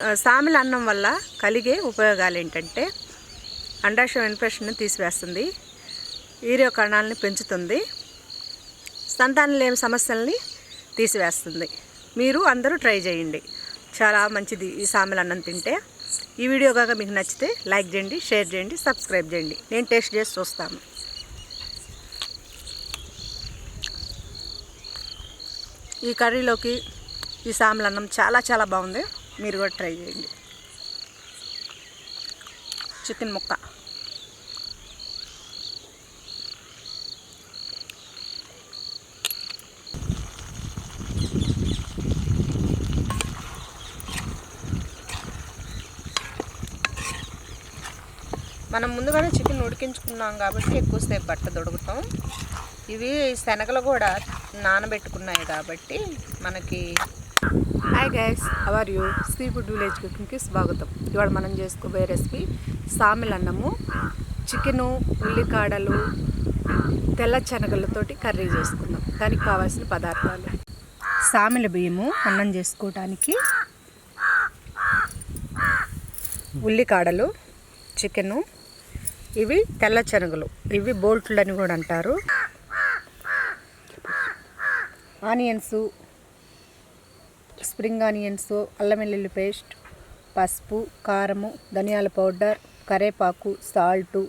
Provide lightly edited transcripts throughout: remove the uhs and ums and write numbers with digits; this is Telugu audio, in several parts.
సామిల అన్నం వల్ల కలిగే ఉపయోగాలు ఏంటంటే అండాశయం ఇన్ఫెక్షన్ తీసివేస్తుంది, ఈరియో కణాలని పెంచుతుంది, సంతానం లేని సమస్యల్ని తీసివేస్తుంది. మీరు అందరూ ట్రై చేయండి, చాలా మంచిది ఈ సామిల అన్నం తింటే. ఈ వీడియో కనుక మీకు నచ్చితే లైక్ చేయండి, షేర్ చేయండి, సబ్స్క్రైబ్ చేయండి. నేను టేస్ట్ చేసి చూస్తాను. ఈ కర్రీలోకి ఈ సామిల అన్నం చాలా బాగుంది, మీరు కూడా ట్రై చేయండి. చికెన్ ముక్క, మనం ముందుగానే చికెన్ ఉడికించుకున్నాం కాబట్టి ఎక్కువసేపు పట్టదు ఉడుకుతాం. ఇవి శనగలు కూడా నానబెట్టుకున్నాయి కాబట్టి మనకి. Hi guys, how are you? Sea food village కుకింగ్కి స్వాగతం. ఇవాళ మనం చేసుకోబోయే రెసిపీ సామిల అన్నము, చికెను, ఉల్లికాడలు, తెల్ల శనగలతోటి కర్రీ చేసుకుందాం. దానికి కావాల్సిన పదార్థాలు: సామిల బియ్యము అన్నం చేసుకోవటానికి, ఉల్లికాడలు, చికెను, ఇవి తెల్ల శనగలు, ఇవి బోల్ట్లు అని కూడా అంటారు, ఆనియన్సు, స్ప్రింగ్ ఆనియన్స్, అల్లం వెల్లుల్లి పేస్ట్, పసుపు, కారము, ధనియాల పౌడర్, కరేపాకు, సాల్టు,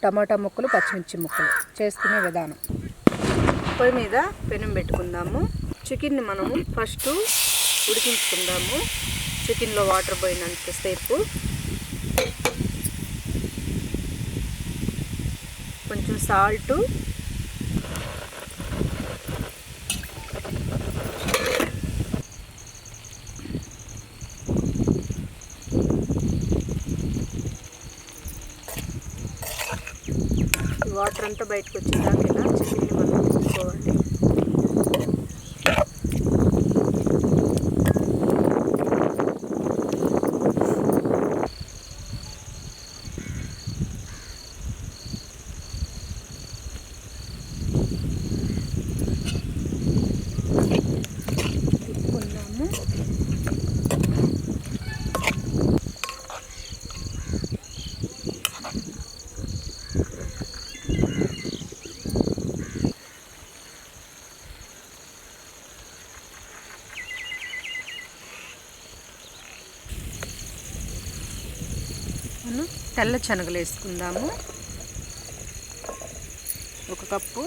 టమాటా ముక్కలు, పచ్చిమిర్చి ముక్కలు. చేసుకునే విధానం: పొయ్యి మీద పెనం పెట్టుకుందాము. చికెన్ని మనము ఫస్ట్ ఉడికించుకుందాము. చికెన్లో వాటర్ పోయినంతసేపు కొంచెం సాల్టు, వాటర్ అంతా బయటకు వచ్చేదాకా ఇలా చికెన్ని మనం తీసుకోవాలి. తిప్పుకున్నాము. తెల్ల శనగలు వేసుకుందాము. 1 కప్పు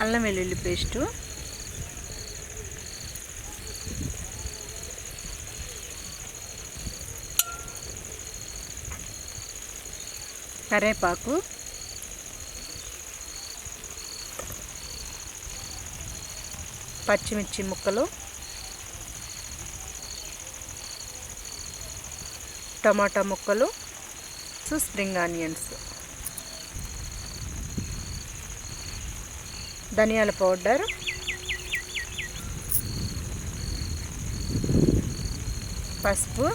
అల్లం వెల్లుల్లి పేస్టు, కరేపాకు, పచ్చిమిర్చి ముక్కలు, టమాటా ముక్కలు, స్ప్రింగ్ ఆనియన్స్, ధనియాల పౌడర్, పసుపు,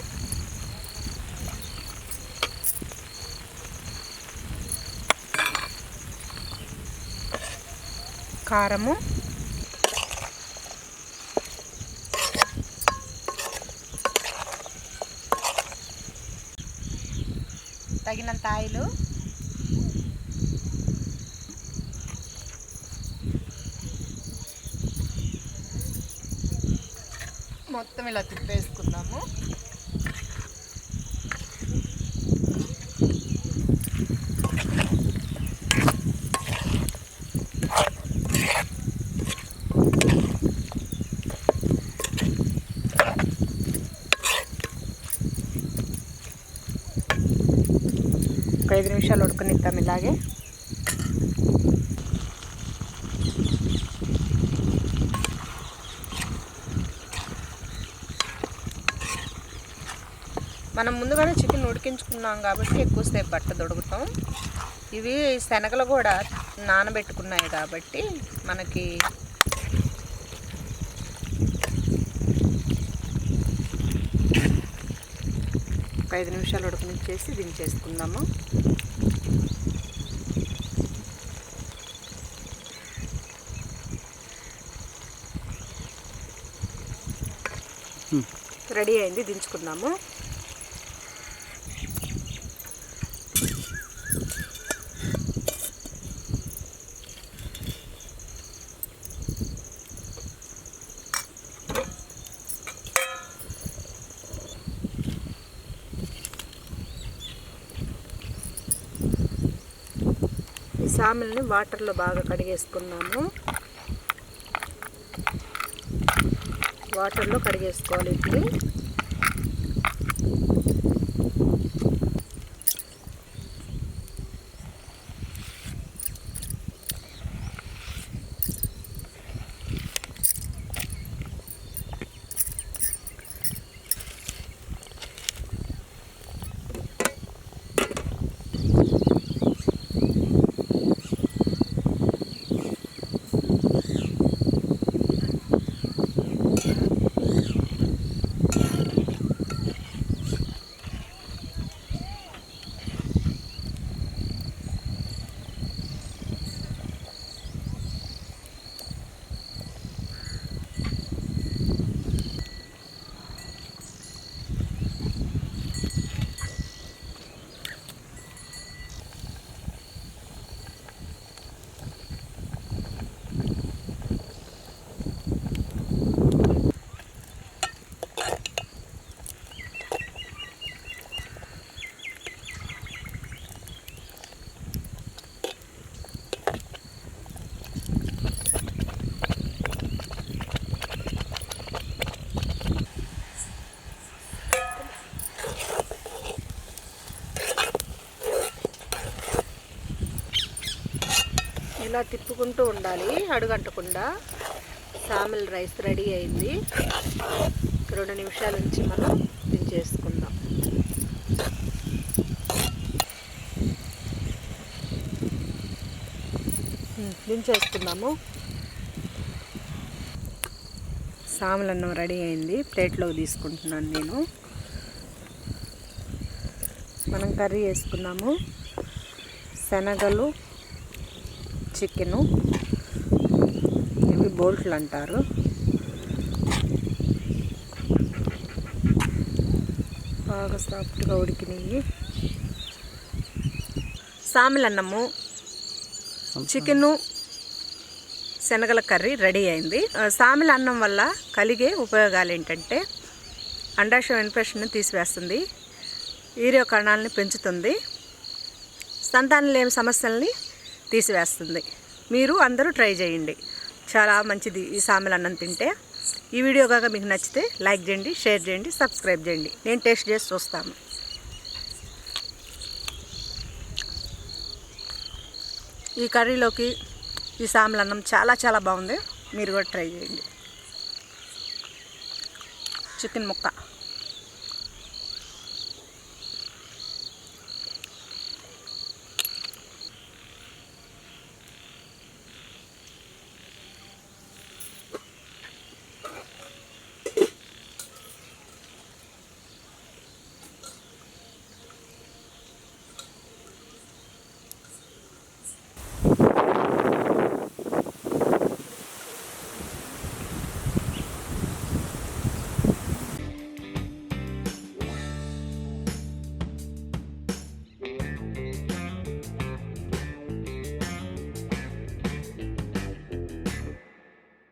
కారము, తగినంత ఆయిల్, మొత్తం ఇలా తిప్పేసుకుందాము. ఒక 5 నిమిషాలు ఉడకనిద్దాం ఇలాగే. మనం ముందుగానే చికెన్ ఉడికించుకున్నాం కాబట్టి ఎక్కువసేపు పట్టదు ఉడుకుతాం. ఇవి శనగలు కూడా నానబెట్టుకున్నాయి కాబట్టి మనకి. ఒక 5 నిమిషాలు ఉడకనిచ్చేసి దించేసుకుందాము. రెడీ అయింది, దించుకుందాము. ఈ సామెల్ని వాటర్లో బాగా కడిగేసుకున్నాము. వాటర్లో కడిగేసుకోవాలి ఇప్పుడు. ఇలా తిప్పుకుంటూ ఉండాలి అడుగంటకుండా. సామెల్ రైస్ రెడీ అయింది. 2 నిమిషాల నుంచి మనం దించేసుకుందాం. దించేసుకుందాము. సామెల్ అన్నం రెడీ అయింది, ప్లేట్లోకి తీసుకుంటున్నాను నేను. మనం కర్రీ వేసుకున్నాము. శనగలు, చికెను, ఇవి బోల్ట్లు అంటారు. బాగా సాఫ్ట్గా ఉడికినాయి. సామెల్ అన్నము, చికెను, శనగల కర్రీ రెడీ అయింది. సామెల్ అన్నం వల్ల కలిగే ఉపయోగాలు ఏంటంటే అండాశయం ఇన్ఫెక్షన్ తీసివేస్తుంది, వీర్య కణాలని పెంచుతుంది, సంతానం లేని సమస్యల్ని తీసివేస్తుంది. మీరు అందరూ ట్రై చేయండి, చాలా మంచిది ఈ సామెల్ అన్నం తింటే. ఈ వీడియో కనుక మీకు నచ్చితే లైక్ చేయండి, షేర్ చేయండి, సబ్స్క్రైబ్ చేయండి. నేను టేస్ట్ చేసి చూస్తాను. ఈ కర్రీలోకి ఈ సామెల్ అన్నం చాలా చాలా బాగుంది, మీరు కూడా ట్రై చేయండి. చికెన్ ముక్క